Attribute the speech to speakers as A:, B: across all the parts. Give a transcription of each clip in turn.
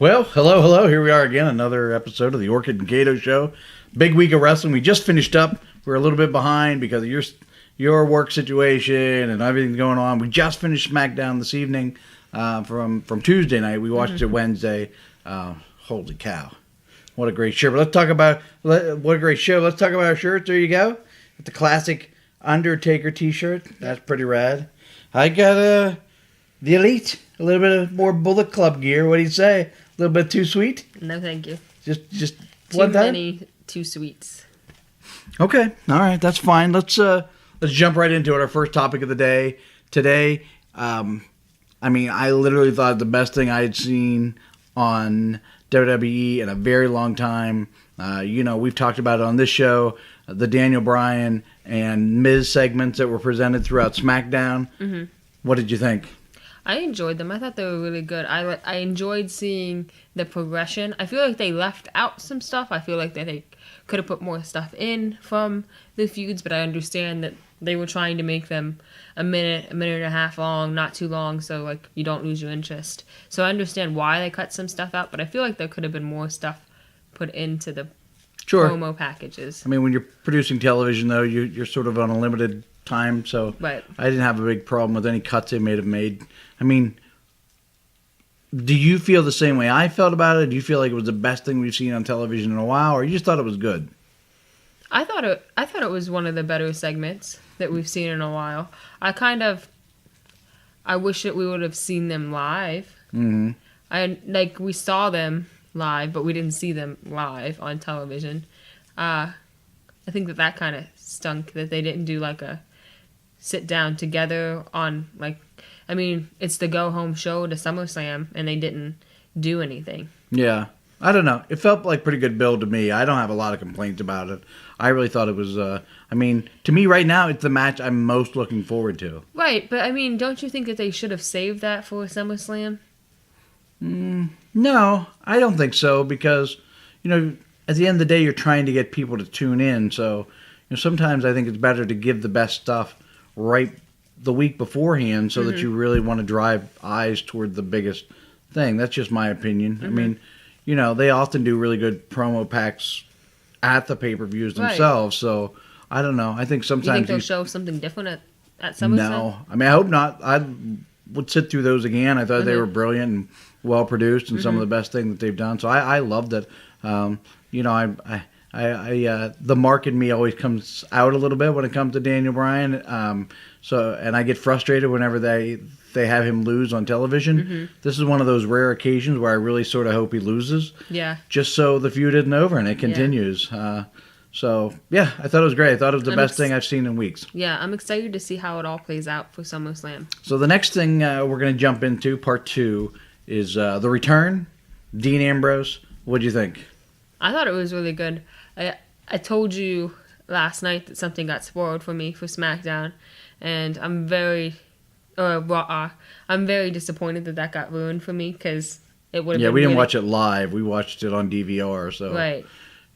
A: Well, hello. Here we are again, another episode of the Orchid and Kato Show. Big week of wrestling. We just finished up. We're a little bit behind because of your work situation and everything going on. We just finished SmackDown this evening from Tuesday night. We watched it Wednesday. Holy cow. What a great show. But let's talk about what a great show. Let's talk about our shirts. There you go. With the classic Undertaker t-shirt. That's pretty rad. I got the Elite. A little bit of more Bullet Club gear. What do you say? A little bit too sweet?
B: No, thank you.
A: Just
B: too
A: one time?
B: many too sweets.
A: Okay. All right. That's fine. Let's jump right into it. Our first topic of the day. Today, I literally thought the best thing I had seen on WWE in a very long time. We've talked about it on this show, the Daniel Bryan and Miz segments that were presented throughout SmackDown. Mm-hmm. What did you think?
B: I enjoyed them. I thought they were really good. I enjoyed seeing the progression. I feel like they left out some stuff. I feel like that they could have put more stuff in from the feuds, but I understand that they were trying to make them a minute and a half long, not too long, so like you don't lose your interest. So I understand why they cut some stuff out, but I feel like there could have been more stuff put into the promo packages.
A: I mean, when you're producing television, though, you're sort of on a limited time, so
B: right.
A: I didn't have a big problem with any cuts they may have made. I mean, do you feel the same way I felt about it? Do you feel like it was the best thing we've seen on television in a while, or you just thought it was good?
B: I thought it was one of the better segments that we've seen in a while. I wish that we would have seen them live. Mm-hmm. We saw them live, but we didn't see them live on television. I think that kind of stunk that they didn't do like a sit down together on it's the go home show to SummerSlam, and they didn't do anything.
A: Yeah. I don't know. It felt like pretty good build to me. I don't have a lot of complaints about it. I really thought it was, to me right now, it's the match I'm most looking forward to.
B: Right, but don't you think that they should have saved that for SummerSlam?
A: No, I don't think so, because, at the end of the day, you're trying to get people to tune in. So, sometimes I think it's better to give the best stuff right the week beforehand so that you really want to drive eyes toward the biggest thing. That's just my opinion. Mm-hmm. They often do really good promo packs at the pay-per-views themselves. Right. So, I don't know. I think sometimes...
B: You think they'll show something different at SummerSlam?
A: No. I hope not. I would sit through those again. I thought they were brilliant and well-produced and some of the best thing that they've done. So, I loved it. The mark in me always comes out a little bit when it comes to Daniel Bryan. And I get frustrated whenever they have him lose on television. Mm-hmm. This is one of those rare occasions where I really sort of hope he loses. Yeah. Just so the feud isn't over and it continues. I thought it was great. I thought it was the best thing I've seen in weeks.
B: Yeah, I'm excited to see how it all plays out for SummerSlam.
A: So the next thing we're going to jump into, part 2, is the return. Dean Ambrose. What do you think?
B: I thought it was really good. I told you last night that something got spoiled for me for SmackDown, and I'm very disappointed that got ruined for me, because it would have been.
A: Yeah, we didn't watch it live. We watched it on DVR. So
B: right.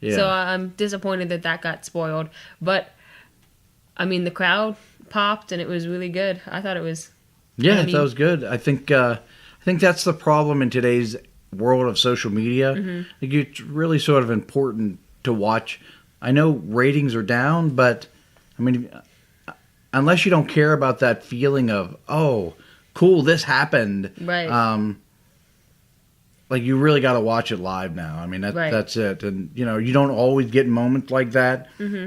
A: Yeah.
B: So I'm disappointed that got spoiled, but the crowd popped and it was really good. I thought it was.
A: Yeah, I thought it was good. I think that's the problem in today's world of social media. Mm-hmm. I think it's really sort of important to watch. I know ratings are down, but unless you don't care about that feeling of, oh, cool, this happened.
B: Right.
A: You really got to watch it live now. That's it. And you don't always get moments like that. Mm-hmm.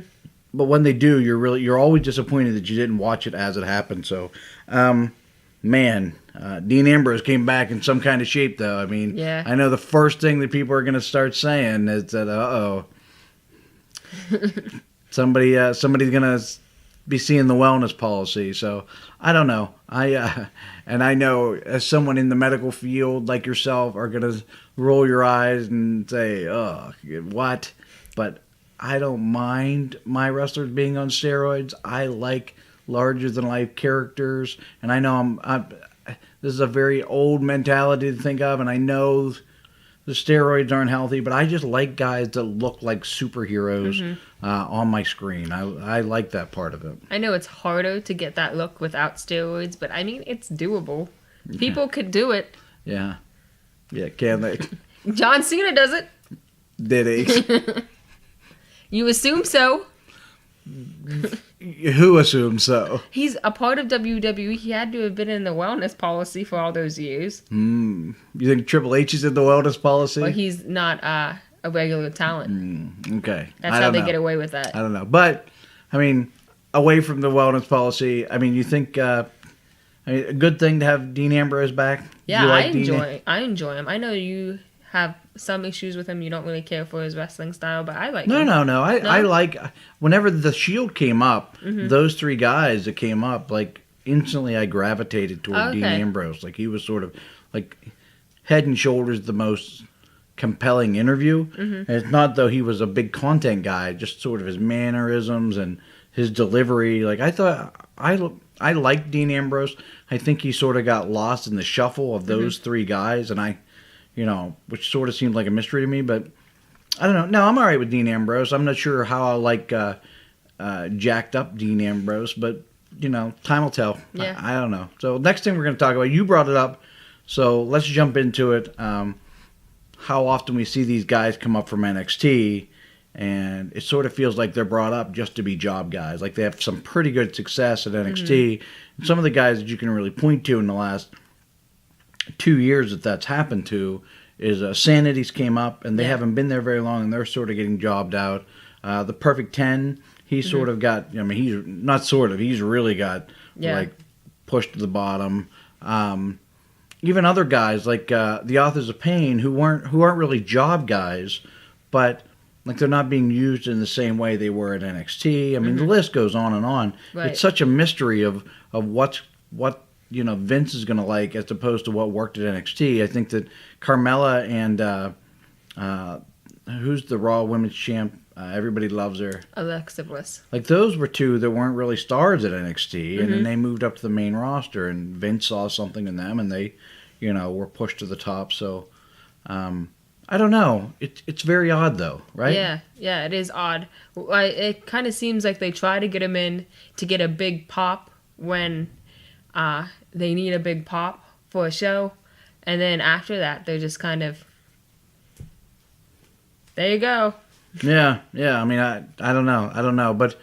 A: But when they do, you're always disappointed that you didn't watch it as it happened. So, Dean Ambrose came back in some kind of shape, though.
B: Yeah.
A: I know the first thing that people are going to start saying is that, somebody's going to be seeing the wellness policy. So, I don't know. And I know as someone in the medical field like yourself are going to roll your eyes and say, oh, what? But I don't mind my wrestlers being on steroids. I like larger-than-life characters. And I know this is a very old mentality to think of, and I know the steroids aren't healthy, but I just like guys that look like superheroes on my screen. I like that part of it.
B: I know it's harder to get that look without steroids, but it's doable. People could do it.
A: Yeah. Yeah, can they?
B: John Cena does it.
A: Did he?
B: You assume so.
A: Who assumes so?
B: He's a part of WWE. He had to have been in the wellness policy for all those years.
A: You think Triple H is in the wellness policy?
B: But he's not a regular talent.
A: Okay.
B: That's how they get away with that.
A: I don't know. But, I mean, away from the wellness policy, I mean, you think a good thing to have Dean Ambrose back?
B: Yeah, I enjoy him. I know you have some issues with him. You don't really care for his wrestling style, but I like him.
A: No. I like, whenever the Shield came up, those three guys that came up, like, instantly I gravitated toward Dean Ambrose. Like, he was sort of, like, head and shoulders the most compelling interview. And it's not though he was a big content guy, just sort of his mannerisms and his delivery. Like, I thought, I liked Dean Ambrose. I think he sort of got lost in the shuffle of those three guys, and which sort of seemed like a mystery to me, but I don't know. No, I'm all right with Dean Ambrose. I'm not sure how I like jacked up Dean Ambrose, but, time will tell.
B: Yeah.
A: I don't know. So next thing we're going to talk about, you brought it up, so let's jump into it. How often we see these guys come up from NXT, and it sort of feels like they're brought up just to be job guys. Like, they have some pretty good success at NXT. And some of the guys that you can really point to in the last 2 years that's happened to is Sanity's came up, and they haven't been there very long, and they're sort of getting jobbed out. The Perfect 10, he sort of got, he's not sort of, he's really got like pushed to the bottom. Even other guys like the Authors of Pain who aren't really job guys, but like they're not being used in the same way they were at NXT. I mean, the list goes on and on. Right. It's such a mystery of what Vince is going to like as opposed to what worked at NXT. I think that Carmella and who's the Raw Women's Champ? Everybody loves her.
B: Alexa Bliss.
A: Like, those were two that weren't really stars at NXT, and then they moved up to the main roster, and Vince saw something in them, and they, were pushed to the top. So, I don't know. It's very odd, though, right?
B: Yeah, it is odd. It kind of seems like they try to get him in to get a big pop when they need a big pop for a show, and then after that, they're just kind of, there you go.
A: Yeah. I mean, I don't know. But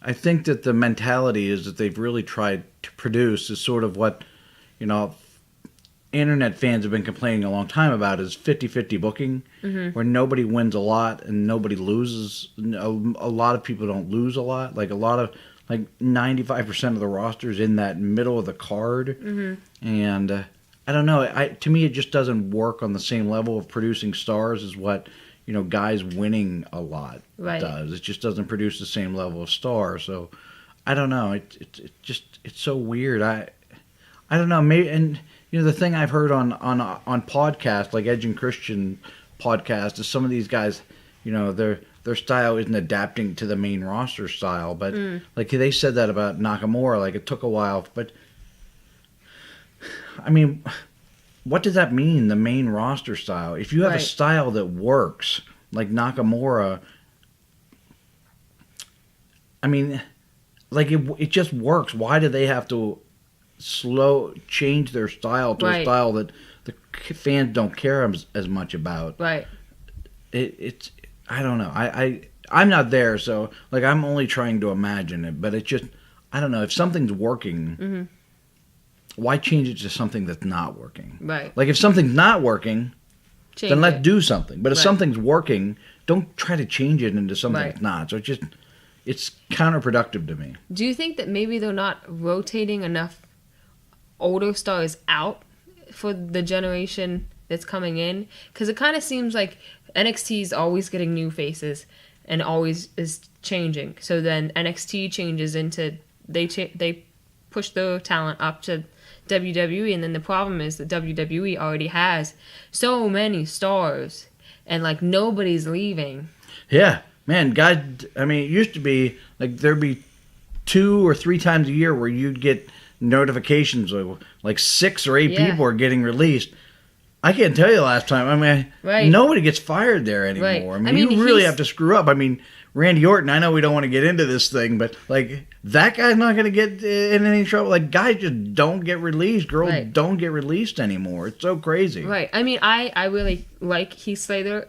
A: I think that the mentality is that they've really tried to produce is sort of what, internet fans have been complaining a long time about is 50-50 booking, where nobody wins a lot and nobody loses. A lot of people don't lose a lot. Like, 95% of the roster's in that middle of the card. And I don't know. To me, it just doesn't work on the same level of producing stars as what guys winning a lot does. It just doesn't produce the same level of star. So I don't know. It's so weird. I don't know. Maybe, and the thing I've heard on podcasts like Edge and Christian podcast is some of these guys, their style isn't adapting to the main roster style. But like they said that about Nakamura. Like, it took a while, but I mean, what does that mean, the main roster style? If you have a style that works, like Nakamura, I mean, like it just works. Why do they have to change their style to a style that the fans don't care as much about?
B: Right.
A: It's I don't know. I'm not there, so like I'm only trying to imagine it. But it just, I don't know. If something's working, why change it to something that's not working?
B: Right.
A: Like, if something's not working, then let's do something. But if something's working, don't try to change it into something that's not. So it's counterproductive to me.
B: Do you think that maybe they're not rotating enough older stars out for the generation that's coming in? Because it kind of seems like NXT is always getting new faces and always is changing. So then NXT changes into, they push their talent up to WWE, and then the problem is that WWE already has so many stars, and like nobody's leaving.
A: Yeah, man, guys. I mean, it used to be like there'd be 2 or 3 times a year where you'd get notifications of like 6 or 8 people are getting released. I can't tell you the last time. I mean, nobody gets fired there anymore. I mean, you really have to screw up. I mean, Randy Orton, I know we don't want to get into this thing, but like that guy's not going to get in any trouble. Like guys just don't get released. Girls don't get released anymore. It's so crazy.
B: Right. I mean, I really like Heath Slater,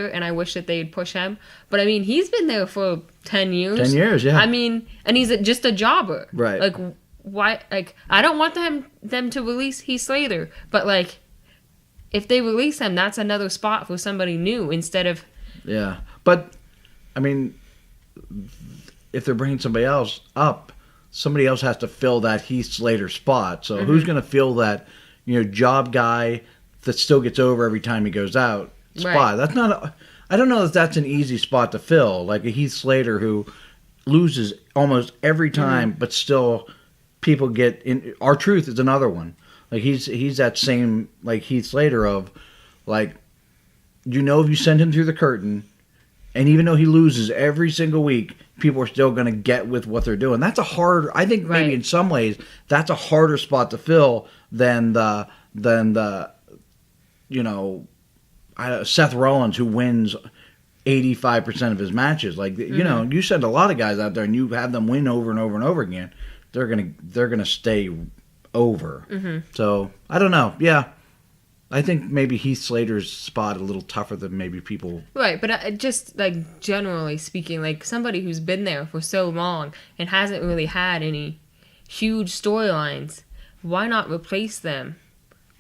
B: and I wish that they'd push him. But I mean, he's been there for 10 years.
A: 10 years, yeah.
B: I mean, and he's just a jobber.
A: Right.
B: Like, why? Like, I don't want them to release Heath Slater, but like, if they release him, that's another spot for somebody new instead of.
A: Yeah, but. I mean, if they're bringing somebody else up, somebody else has to fill that Heath Slater spot. So who's going to fill that, job guy that still gets over every time he goes out spot?
B: Right.
A: That's not. I don't know if that's an easy spot to fill. Like a Heath Slater who loses almost every time, but still people get in. R-Truth is another one. Like he's that same like Heath Slater of like, if you send him through the curtain. And even though he loses every single week, people are still going to get with what they're doing. That's I think maybe in some ways, that's a harder spot to fill than the Seth Rollins who wins 85% of his matches. Like, you send a lot of guys out there and you have them win over and over and over again, they're going to stay over. Mm-hmm. So, I don't know. Yeah. I think maybe Heath Slater's spot a little tougher than maybe people.
B: Right, but just like generally speaking, like somebody who's been there for so long and hasn't really had any huge storylines, why not replace them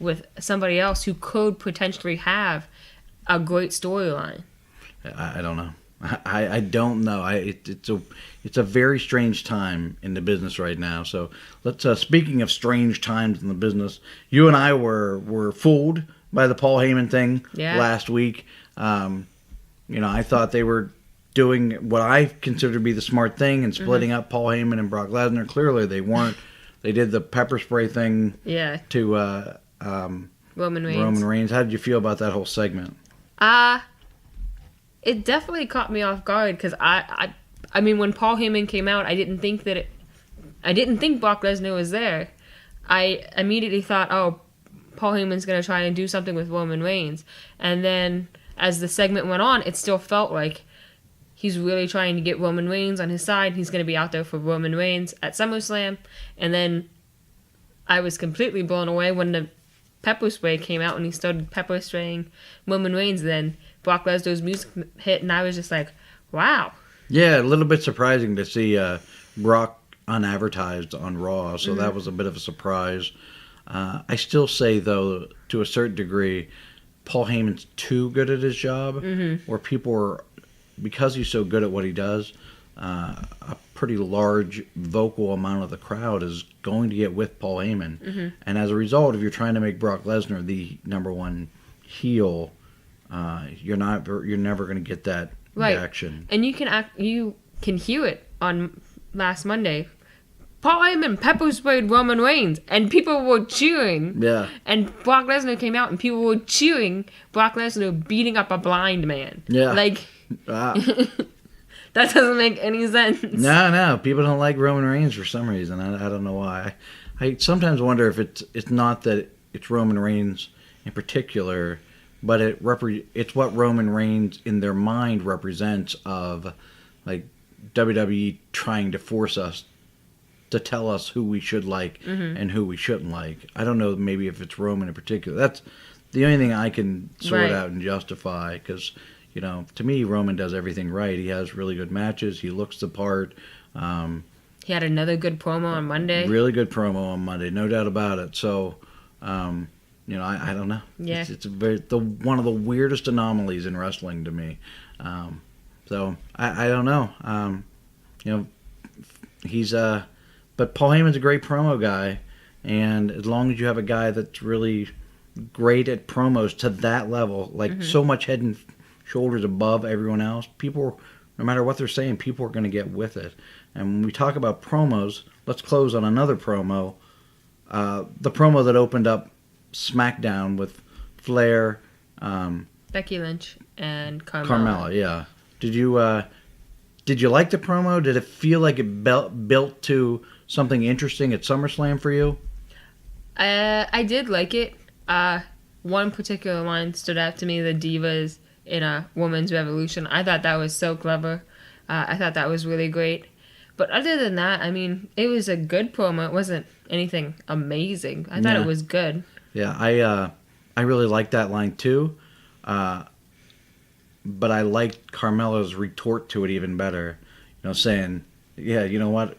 B: with somebody else who could potentially have a great storyline?
A: I don't know. I don't know. It's a very strange time in the business right now. So let's. Speaking of strange times in the business, you and I were fooled by the Paul Heyman thing last week. I thought they were doing what I consider to be the smart thing and splitting up Paul Heyman and Brock Lesnar. Clearly, they weren't. They did the pepper spray thing. To
B: Roman Reigns.
A: Roman Reigns. How did you feel about that whole segment?
B: It definitely caught me off guard because I mean, when Paul Heyman came out, I didn't think Brock Lesnar was there. I immediately thought, oh, Paul Heyman's going to try and do something with Roman Reigns. And then as the segment went on, it still felt like he's really trying to get Roman Reigns on his side. He's going to be out there for Roman Reigns at SummerSlam. And then I was completely blown away when the pepper spray came out and he started pepper spraying Roman Reigns. Then Brock Lesnar's music hit, and I was just like, wow.
A: Yeah, a little bit surprising to see Brock unadvertised on Raw, so that was a bit of a surprise. I still say, though, to a certain degree, Paul Heyman's too good at his job, where people are, because he's so good at what he does, a pretty large vocal amount of the crowd is going to get with Paul Heyman. And as a result, if you're trying to make Brock Lesnar the number one heel, you're never going to get that reaction.
B: And you can hear it on last Monday. Paul Heyman pepper sprayed Roman Reigns, and people were cheering.
A: Yeah.
B: And Brock Lesnar came out, and people were cheering Brock Lesnar beating up a blind man.
A: Yeah.
B: Like, that doesn't make any sense.
A: No. People don't like Roman Reigns for some reason. I don't know why. I sometimes wonder if it's not that it's Roman Reigns in particular, but it's what Roman Reigns in their mind represents of like WWE trying to force us to tell us who we should like and who we shouldn't like. I don't know maybe if it's Roman in particular. That's the only thing I can sort out and justify because, to me, Roman does everything right. He has really good matches. He looks the part.
B: He had another good promo on Monday.
A: Really good promo on Monday, no doubt about it. So, I don't know.
B: Yeah.
A: It's one of the weirdest anomalies in wrestling to me. So I don't know. He's but Paul Heyman's a great promo guy, and as long as you have a guy that's really great at promos to that level, like so much head and shoulders above everyone else, people, no matter what they're saying, people are going to get with it. And when we talk about promos, let's close on another promo. The promo that opened up SmackDown with Flair,
B: Becky Lynch, and Carmella.
A: Carmella, yeah. Did you like the promo? Did it feel like it built to something interesting at SummerSlam for you? I
B: did like it. One particular line stood out to me. The Divas in a woman's revolution. I thought that was so clever. I thought that was really great. But other than that, I mean, it was a good promo. It wasn't anything amazing. I thought it was good.
A: Yeah, I really liked that line too. But I liked Carmella's retort to it even better. You know, saying, "Yeah, you know what?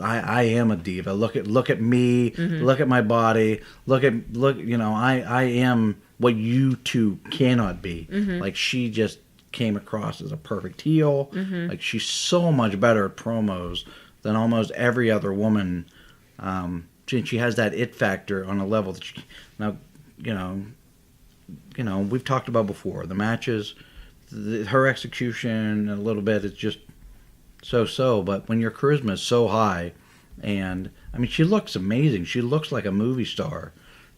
A: I am a diva. Look at me. Look at my body. Look. You know, I am what you two cannot be." Like, she just came across as a perfect heel. Like, she's so much better at promos than almost every other woman. She has that it factor on a level that now, you know, we've talked about before. The matches, her execution a little bit is just so. But when your charisma is so high, and I mean, she looks amazing. She looks like a movie star.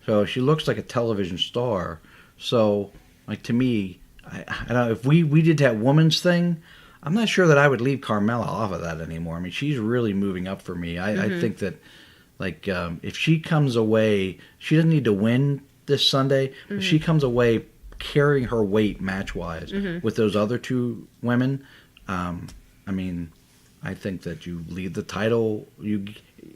A: So she looks like a television star. So, like, to me, I don't know, if we did that woman's thing, I'm not sure that I would leave Carmella off of that anymore. I mean, she's really moving up for me. I think that, like, if she comes away, she doesn't need to win this Sunday. If she comes away carrying her weight match-wise with those other two women, I mean, I think that you leave the title, you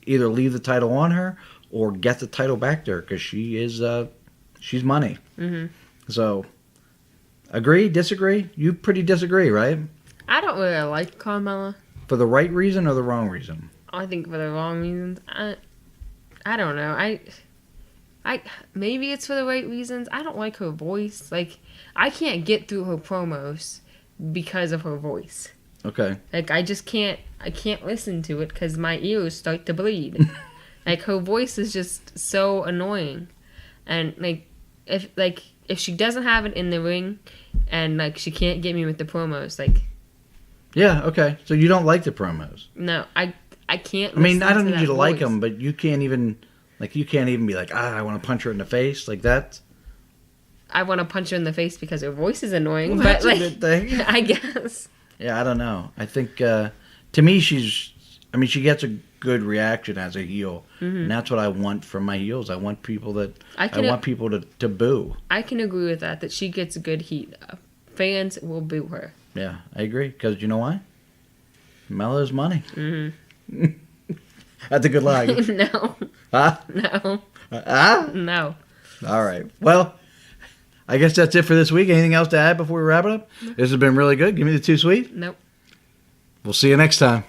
A: either leave the title on her or get the title back to her, because she is, she's money. So, agree, disagree? You pretty disagree, right?
B: I don't really like Carmella.
A: For the right reason or the wrong reason?
B: I think for the wrong reasons. I don't know. I maybe it's for the right reasons. I don't like her voice. Like, I can't get through her promos because of her voice.
A: Okay.
B: Like, I can't listen to it because my ears start to bleed. Like, her voice is just so annoying. And, if she doesn't have it in the ring and, like, she can't get me with the promos, like...
A: Yeah, okay. So you don't like the promos?
B: No, I can't.
A: I mean, I don't need you to like them, but you can't even be like, I want to punch her in the face, like that.
B: I want to punch her in the face because her voice is annoying,
A: Well,
B: but
A: that's a good thing.
B: I guess.
A: Yeah, I don't know. I think to me, she gets a good reaction as a heel, and that's what I want from my heels. I want people to boo.
B: I can agree with that. That she gets good heat. Fans will boo her.
A: Yeah, I agree. Because you know why? Mella's money. That's a good line.
B: No.
A: Huh?
B: No. No.
A: All right. Well, I guess that's it for this week. Anything else to add before we wrap it up? This has been really good. Give me the 2 sweet.
B: Nope.
A: We'll see you next time.